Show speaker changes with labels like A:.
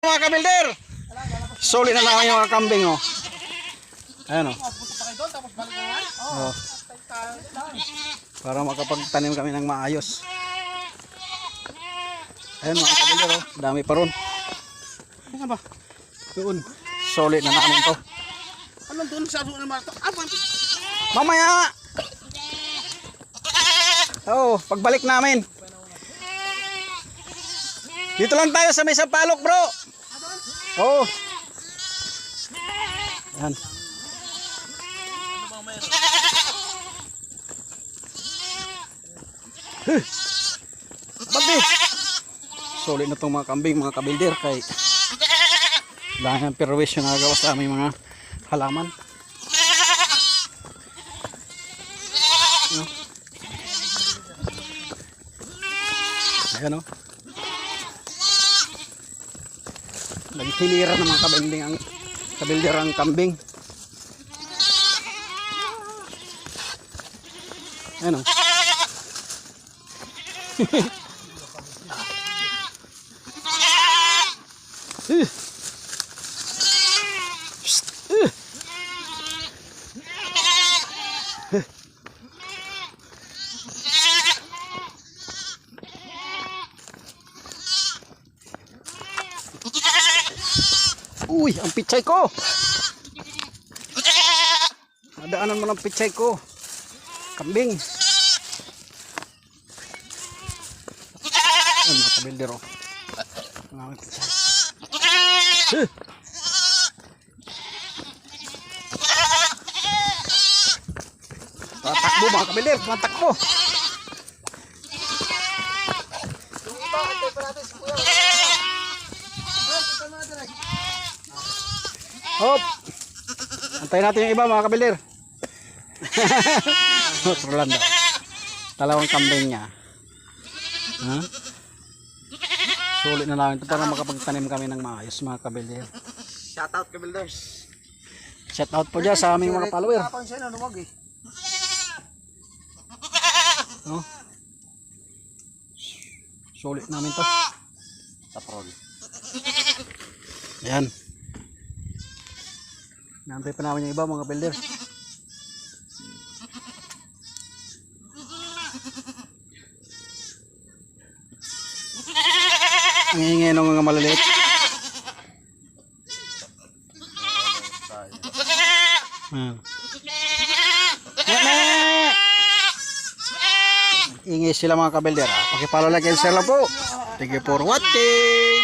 A: Mga kabilder, solid na naman yung mga kambing, oh. Ayan, oh. Oh. Para makapagtanim kami ng maayos. Ayan mga kabilder, oh. Dami pa ron. Ano ba? Doon. Solid na namin to.
B: Ano doon sa doon naman to?
A: Mamaya! Oh, pagbalik namin. Dito lang tayo sa may Sampalok, bro. Oh. Yan. Pati. Solid na tong mga kambing, mga kabilder, kay dahil ng perwisyo na nagawa sa aming mga halaman. Ayan, oh. Naghilira ng mga kabilder ang kambing. Ayan, oh. Uy, ang pichay ko. Madaanan mo ng pichay ko. Kambing. Ayan mga kabilder, oh. Ang aming pichay. Tatakbo mga kabilder, tatakbo. Hop. Antayin natin yung iba mga kabilder. Rolando. Dalawang kambing niya. Ha? Sulit na lang ito para makapagtanim kami ng maayos mga kabilder.
B: Shout out kabilders.
A: Shout out po dyan sa aming mga follower. Oh. Sulit namin to. Taprol. Ayan. Naantay pa namin yung iba mga builder. Ang ingay ng mga maliliit. Ingay sila mga kabilder. Pakipalo like and share lang po. Thank you for watching.